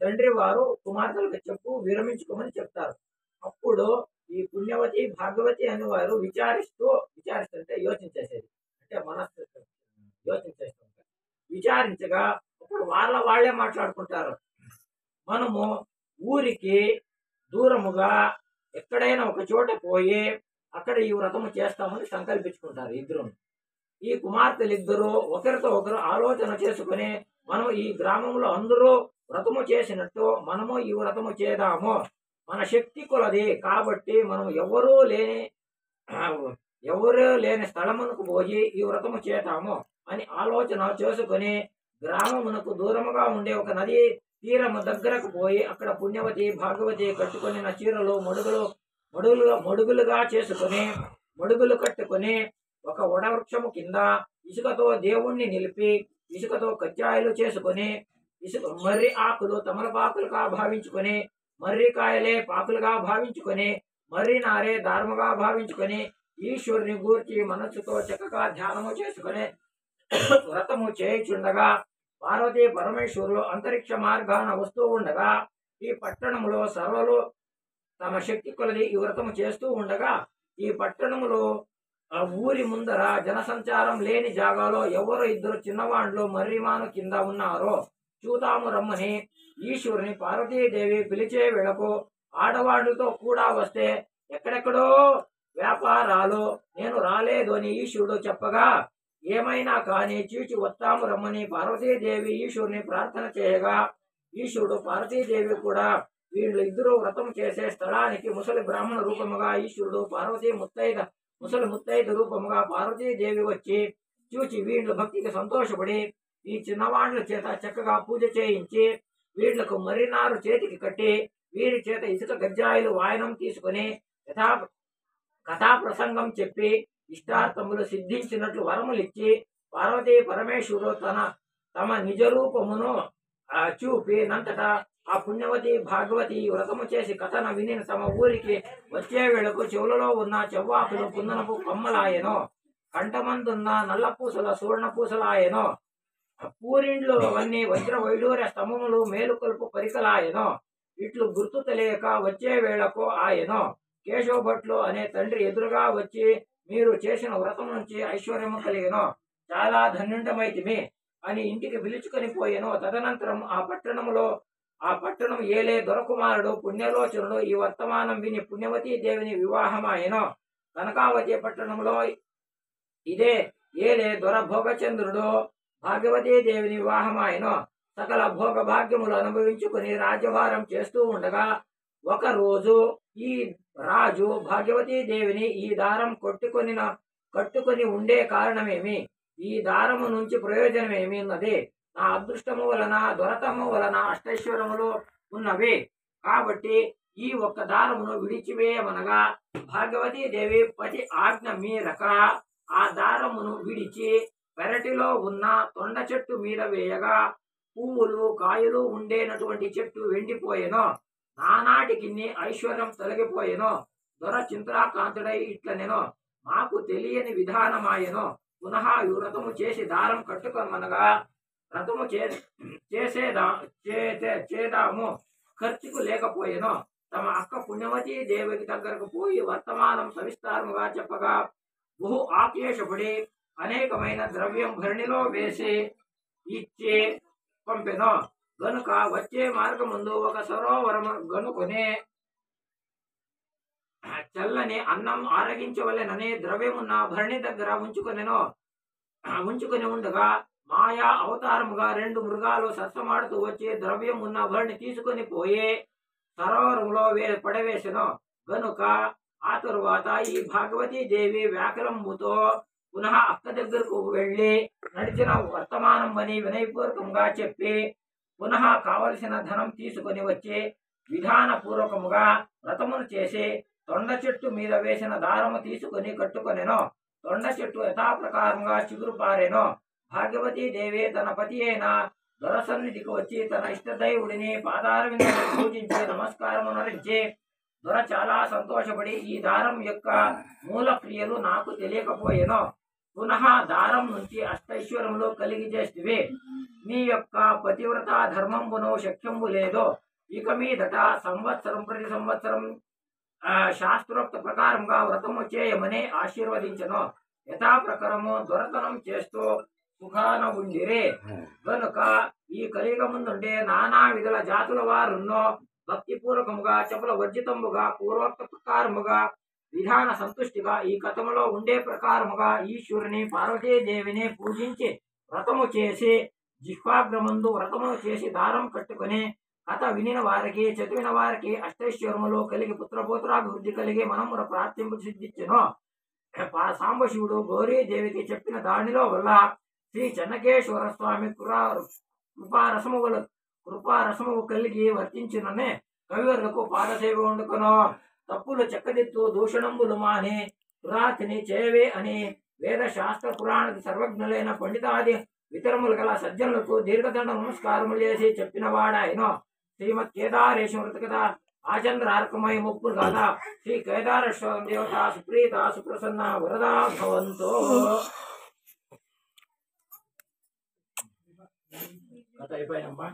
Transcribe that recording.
తండ్రి వారు కుమార్తెలకు చెప్పు విరమించుకోమని చెప్తారు. అప్పుడు ఈ పుణ్యవతి, భాగవతి అనేవారు విచారిస్తుంటే యోచించేసేది. అంటే మనస్సు యోచించేస్తూ ఉంటారు. విచారించగా అప్పుడు వాళ్ళే మాట్లాడుకుంటారు. మనము ఊరికి దూరముగా ఎక్కడైనా ఒక చోట పోయి అక్కడ ఈ వ్రతము చేస్తామని సంకల్పించుకుంటారు ఇద్దరును. ఈ కుమార్తెలిద్దరూ ఒకరితో ఒకరు ఆలోచన చేసుకుని మనం ఈ గ్రామంలో అందరూ వ్రతము చేసినట్టు మనము ఈ వ్రతము చేద్దాము. మన శక్తి కొలది కాబట్టి మనం ఎవరూ లేని స్థలమునకు పోయి ఈ వ్రతము చేద్దాము అని ఆలోచన చేసుకుని గ్రామమునకు దూరముగా ఉండే ఒక నది తీరము దగ్గరకు పోయి అక్కడ పుణ్యవతి, భాగవతి కట్టుకుని చీరలు మడుగులుగా చేసుకుని మడుగులు కట్టుకుని ఒక వడవృక్షము కింద ఇసుకతో దేవుణ్ణి నిలిపి ఇసుకతో కజ్జాయలు చేసుకుని మర్రి ఆకులు తమలపాకులుగా భావించుకొని మర్రికాయలే పాకులుగా భావించుకొని మర్రి నారే దారముగా భావించుకొని ఈశ్వరుని గూర్చి మనస్సుతో చక్కగా ధ్యానము చేసుకుని వ్రతము చేయుచుండగా పార్వతీ పరమేశ్వరులు అంతరిక్ష మార్గాన వస్తూ ఉండగా ఈ పట్టణంలో సర్వలు తమ శక్తి కొలది ఈ వ్రతము చేస్తూ ఉండగా ఈ పట్టణంలో ఊరి ముందర జనసంచారం లేని జాగాలో ఎవరో ఇద్దరు చిన్నవాండ్లు మర్రిమాను కింద ఉన్నారో చూతాము రమ్మని ఈశ్వరుని పార్వతీదేవి పిలిచే వేళకు ఆడవాళ్లతో కూడా వస్తే ఎక్కడెక్కడో వ్యాపారాలు నేను రాలేదు అని ఈశ్వరుడు చెప్పగా ఏమైనా కానీ చూచి వస్తాము రమ్మని పార్వతీదేవి ఈశ్వరుని ప్రార్థన చేయగా ఈశ్వరుడు పార్వతీదేవి కూడా వీళ్ళు ఇద్దరు వ్రతం చేసే స్థలానికి ముసలి బ్రాహ్మణ రూపముగా ఈశ్వరుడు ముసలి ముత్తైద రూపముగా పార్వతీదేవి వచ్చి చూచి వీళ్ళు భక్తికి సంతోషపడి ఈ చిన్నవాళ్ల చేత చక్కగా పూజ చేయించి వీళ్లకు మర్రినారు చేతికి కట్టి వీరి చేత ఇసుక గజ్జాయిలు వాయనం తీసుకుని కథా ప్రసంగం చెప్పి ఇష్టార్థములు సిద్ధించినట్లు వరములిచ్చి పార్వతీ పరమేశ్వరుడు తమ నిజ రూపమును చూపి నంతటా ఆ పుణ్యవతి, భాగవతి వ్రతము చేసి కథన విని తమ ఊరికి వచ్చే వేళకు చెవులలో ఉన్న చెవ్వాకులు కుందనపు కొమ్మలాయనో కంఠమందున్న నల్లపూసల సువర్ణ పూసలాయనో పూరిండ్లు అవన్నీ వజ్ర వైడూర్య స్తంభములు మేలుకొల్పు పరికలాయనో ఇట్లు గుర్తు తెలియక వచ్చే వేళకు ఆయనో కేశవభట్లు అనే తండ్రి ఎదురుగా వచ్చి మీరు చేసిన వ్రతం నుంచి ఐశ్వర్యము కలిగినో చాలా ధన్యుండమైతిమి అని ఇంటికి పిలుచుకొని పోయెను. తదనంతరం ఆ పట్టణం ఏలే దొరకుమారుడు పుణ్యలోచనుడు ఈ వర్తమానం విని పుణ్యవతీ దేవిని వివాహమాయెను. కనకావతి పట్టణంలో ఇదే ఏలే దొర భోగచంద్రుడు భాగ్యవతీ దేవిని వివాహమాయెను. సకల భోగ భాగ్యములు అనుభవించుకుని రాజ్యభారం చేస్తూ ఉండగా ఒక రోజు ఈ రాజు భాగ్యవతీ దేవిని ఈ దారం కట్టుకొని ఉండే కారణమేమి, ఈ దారము నుంచి ప్రయోజనమేమి ఉన్నది, నా అదృష్టము వలన దొరతము వలన అష్టైశ్వర్యములు ఉన్నవి కాబట్టి ఈ ఒక్క దారమును విడిచివేయమనగా భాగ్యవతీ దేవి పతి ఆజ్ఞ మీరక ఆ దారమును విడిచి పెరటిలో ఉన్న తొండ చెట్టు మీద వేయగా పువ్వులు కాయలు ఉండేనటువంటి చెట్టు వెండిపోయెను. నానాటికి ఐశ్వర్యం తొలగిపోయెను. దొర చింతాకాంతుడై ఇట్లనెను, మాకు తెలియని విధానమాయెను. పునః ఈ వ్రతము చేసి దారం కట్టుకొనమనగా వ్రతము చేదాము ఖర్చుకు లేకపోయెను. తమ అక్క పుణ్యవతీ దేవికి దగ్గరకు పోయి వర్తమానం సవిస్తారముగా చెప్పగా బహు ఆక్లేశపడి అనేకమైన ద్రవ్యం భరణిలో వేసి ఇచ్చి పంపెను. గనుక వచ్చే మార్గముందు ఒక సరోవరము గనుకొని చల్లని అన్నం ఆరగించవలెనని ద్రవ్యమున్న భరణి దగ్గర ఉంచుకొని ఉండగా మాయా అవతారముగా 2 మృగాలు సరసమాడుతూ వచ్చి ద్రవ్యం ఉన్న భరణి తీసుకొని పోయి సరోవరంలో పడవేసెను. గనుక ఆ తరువాత ఈ భాగవతీ దేవి వ్యాకులంబుతో పునః అక్క దగ్గరకు వెళ్లి నడిచిన వర్తమానం అని వినయపూర్వకంగా చెప్పి పునః కావలసిన ధనం తీసుకొని వచ్చి విధానపూర్వకముగా వ్రతమును చేసి తొండ చెట్టు మీద వేసిన దారము తీసుకొని కట్టుకొనెను. తొండ చెట్టు యథాప్రకారంగా చిగురు పారెను. భాగ్యవతీ దేవి తన పతి అయిన దొరసన్నిధికి వచ్చి తన ఇష్టదైవుడిని పాదారవిందము పూజించి నమస్కారము నరించి దొర చాలా సంతోషపడి ఈ దారం యొక్క మూల క్రియలు నాకు తెలియకపోయెను. పునః దారం నుంచి అష్టైశ్వర్యములు కలిగి చేస్తే మీ యొక్క పతివ్రత ధర్మంబును శక్యంబు లేదో ఇక మీదట సంవత్సరం ప్రతి సంవత్సరం శాస్త్రోక్త ప్రకారంగా వ్రతము చేయమని ఆశీర్వదించను. యథా ప్రకారము దొరతనం చేస్తూ సుఖాన ఉండిరే గనుక ఈ కలియుగముందుండే నానా విధుల జాతుల వారున్నో భక్తిపూర్వకముగా చపల వర్జితముగా పూర్వోక్త ప్రకారముగా విధాన సంతుష్టిగా ఈ కథములో ఉండే ప్రకారముగా ఈశ్వరుని పార్వతీదేవిని పూజించి వ్రతము చేసి జిహ్వాగ్రమందు వ్రతము చేసి దారం కట్టుకుని కథ వినిన వారికి చదివిన వారికి అష్టైశ్వర్యములు కలిగి పుత్రపుత్రాభివృద్ధి కలిగి మనమును ప్రార్థింపు సిద్ధించెను. సాంబశివుడు గౌరీదేవికి చెప్పిన దానిలో వల్ల శ్రీ చెన్నకేశ్వర స్వామి కృపారసము కలిగి వర్తించుననే కవివర్లకు పాదసేవ వండుకొను. తప్పులు చెక్కదిత్తు దూషణంబులు మాని దురాతిని చేయవే అని వేద శాస్త్ర పురాణ సర్వజ్ఞులైన పండితాది ఇతరములు గల సజ్జనులకు దీర్ఘదండ నమస్కారములు చేసి చెప్పిన వాడాయన. శ్రీమద్ కేదారేశ్వర కథ ఆచంద్రార్కమై ముప్పులు కాదా శ్రీ కేదారేశ్వర దేవత సుప్రీత సుప్రసన్న వరదా భవంతో. కథ అయిపోయినమ్మా.